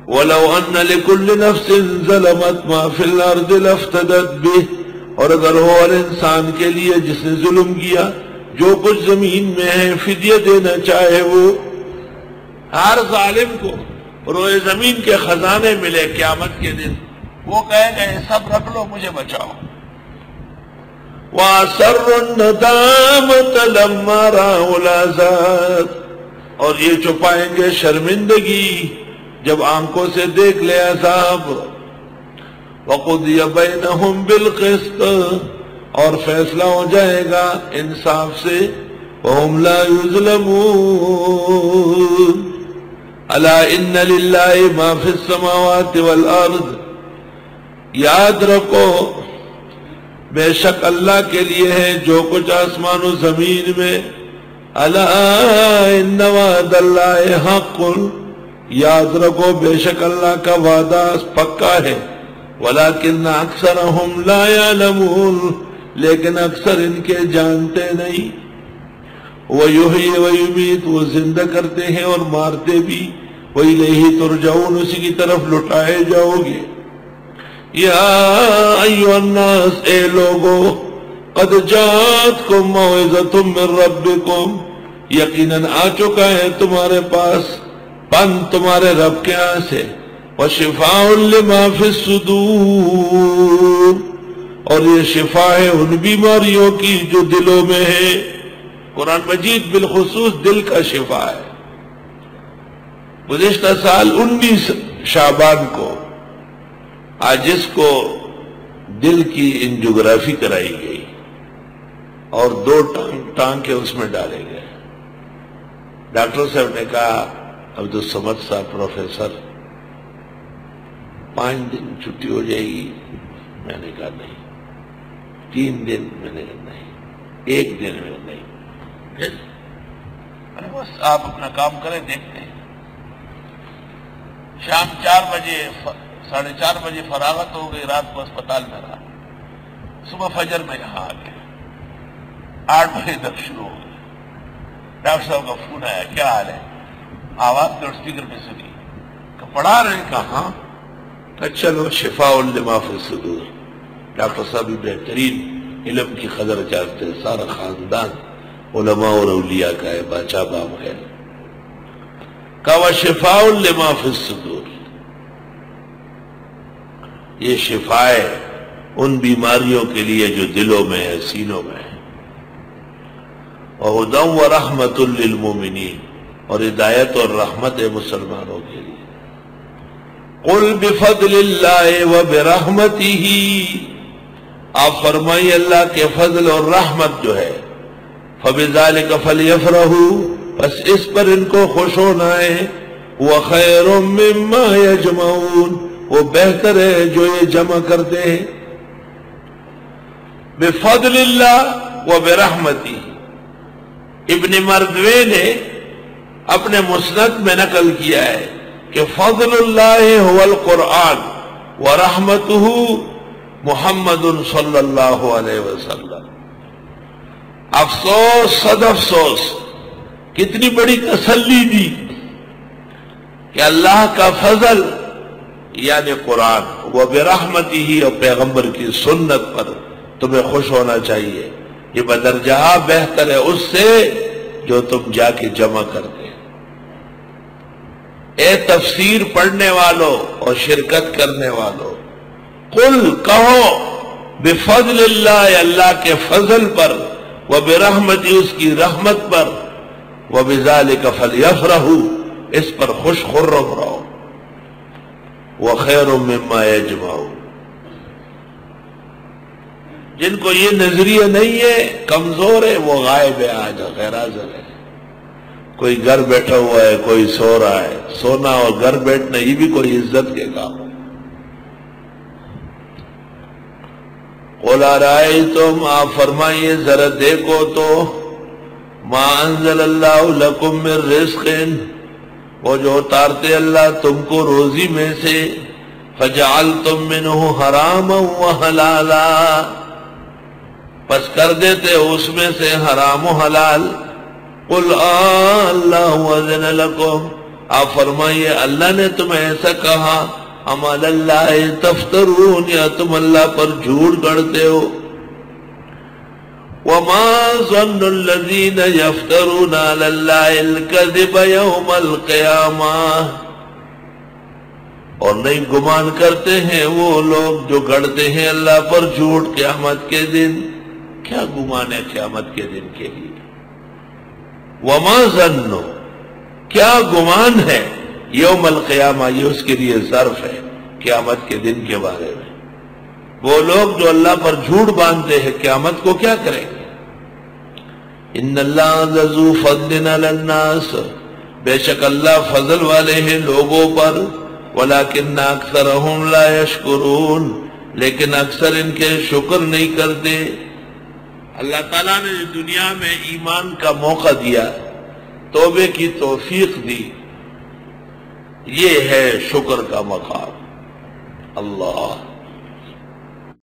وَلَوْ أَنَّ لِكُلِّ نَفْسٍ ظَلَمَتْ مَا فِي الْأَرْضِ لَافْتَدَتْ بِهِ، اور اگر ہو ہر انسان کے لیے جس نے ظلم کیا جو کچھ زمین میں ہے فدیہ دینا چاہے وہ، ہر ظالم کو روئے زمین کے خزانے ملے قیامت کے دن، وہ کہے گا یہ سب رکھ لو مجھے بچاؤ۔ وَأَسَرُّ النَّدَامَةَ لَمَّا رَأَوُا الْعَذَابَ، اور یہ چھپائیں گے شرمندگی جب آنکھوں سے دیکھ لے عذاب۔ وَقُضِيَ بَيْنَهُمْ بِالْقِسْطِ، اور فیصلہ ہو جائے گا انصاف سے۔ وَهُمْ لَا يُظْلَمُونَ أَلَا إِنَّ لِلَّهِ مَا فِي السَّمَاوَاتِ وَالْأَرْضِ، یاد رکھو بے شک اللہ کے لیے ہے جو کچھ آسمان و زمین میں۔ الا ان وعد اللہ حق، یاد رکھو بے شک اللہ کا وعدہ پکا ہے۔ ولکن اکثرهم لا يعلمون، لیکن اکثر ان کے جانتے نہیں۔ وَيُحْيِي وَيُمِيتُ، وہ زندہ کرتے ہیں اور مارتے بھی۔ وَإِلَيْهِ تُرْجَعُونَ، اسی کی طرف لٹائے جاؤ گے۔ یا ایھا الناس، اے لوگو، قد جاءتکم موعظۃ من ربکم، یقیناً آ چکا ہے تمہارے پاس پن تمہارے رب کے ہاں سے۔ وشفاء لما فی الصدور، اور یہ شفا ہے ان بیماریوں کی جو دلوں میں ہے۔ قرآن مجید بالخصوص دل کا شفا ہے۔ گزشتہ سال 19 شعبان کو عاجز کو دل کی انجیوگرافی کرائی گئی اور 2 ٹانکے اس میں ڈالے گئے۔ ڈاکٹر صاحب نے کہا عبدالصمد صاحب پروفیسر 5 دن چھٹی ہو جائے گی؟ میں نے کہا نہیں۔ 3 دن؟ میں نے کہا نہیں۔ 1 دن میں نہیں۔ بس آپ اپنا کام کریں، دیکھتے ہیں۔ شام 4 بجے 4:30 بجے فراغت ہو گئی، رات کو اسپتال میں رہا، صبح فجر میں یہاں آ گیا، 8 بجے تک شروع ہو گیا۔ ڈاکٹر صاحب کا فون آیا، کیا حال ہے؟ آواز لاؤڈ اسپیکر پہ سنی، پڑھا رہے ہیں؟ کہا ہاں۔ چلو شفاء لما فی الصدور۔ ڈاکٹر صاحب بھی بہترین علم کی قدر جانتے ہیں، سارا خاندان علماء اور اولیاء کا ہے، باچا بام ہے۔ کہا شفاء لما فی الصدور، یہ شفا ہے ان بیماریوں کے لیے جو دلوں میں ہے، سینوں میں ہے۔ وَهُدًى وَرَحْمَةٌ لِّلْمُؤْمِنِينَ، اور ہدایت اور رحمت ہے مسلمانوں کے لیے۔ قُلْ بِفَضْلِ اللَّهِ وَبِرَحْمَتِهِ، آپ فرمائیے اللہ کے فضل اور رحمت جو ہے، فَبِذَلِكَ فَلْيَفْرَحُوا، بس اس پر ان کو خوش ہونا ہے۔ وَخَيْرٌ مِّمَّا يَجْمَعُونَ، وہ بہتر ہے جو یہ جمع کرتے ہیں۔ بفضل اللہ وبرحمتہ، ابن مردوے نے اپنے مسند میں نقل کیا ہے کہ فضل اللہ هو القرآن ورحمتہ محمد صلی اللہ علیہ وسلم۔ افسوس، صد افسوس، کتنی بڑی تسلی دی کہ اللہ کا فضل یعنی قرآن، وہ برحمتہ اور پیغمبر کی سنت پر تمہیں خوش ہونا چاہیے۔ یہ بدرجہ بہتر ہے اس سے جو تم جا کے جمع کرتے۔ اے تفسیر پڑھنے والوں اور شرکت کرنے والوں، قل کہو بفضل اللہ، اللہ کے فضل پر، وبرحمتہ اس کی رحمت پر، وبذالک فلیفرحوا اس پر خوش خرم رہو۔ وَخَيْرٌ مِّمَّا يَجْمَعُونَ، جن کو یہ نظریہ نہیں ہے، کمزور ہے، وہ غائب ہے، آج غیر حاضر ہے۔ کوئی گھر بیٹھا ہوا ہے، کوئی سو رہا ہے۔ سونا اور گھر بیٹھنا یہ بھی کوئی عزت کے کام ہے۔ قُلْ أَرَأَيْتُمْ، آپ فرمائیے ذرا دیکھو تو، مَا أَنزَلَ اللَّهُ لَكُم مِّن رِزْقٍ، وہ جو اتارتے اللہ تم کو روزی میں سے، فَجَعَلْتُم مِّنْهُ حَرَامًا وَحَلَالًا، پس کر دیتے اس میں سے حرام و حلال۔ قُلْ اللَّهُ أَذِنَ لَكُمْ، آپ فرمائیے اللہ نے تمہیں ایسا کہا ام علی اللہ تفترون، یا تم اللہ پر جھوٹ گڑتے ہو؟ وما ظن الذین یفترون علی اللہ الکذب یوم القیامہ، اور نہیں گمان کرتے ہیں وہ لوگ جو گڑتے ہیں اللہ پر جھوٹ قیامت کے دن۔ کیا گمان ہے قیامت کے دن کے لیے؟ وما ظن، کیا گمان ہے، یوم القیامہ یہ اس کے لیے ظرف ہے قیامت کے دن کے بارے میں۔ وہ لوگ جو اللہ پر جھوٹ باندھتے ہیں قیامت کو کیا کریں گے؟ ان اللہ ذو فضل علی الناس، بے شک اللہ فضل والے ہیں لوگوں پر، ولکن اکثرهم لا یشکرون، لیکن اکثر ان کے شکر نہیں کرتے۔ اللہ تعالیٰ نے دنیا میں ایمان کا موقع دیا، توبے کی توفیق دی، یہ ہے شکر کا مقام۔ اللہ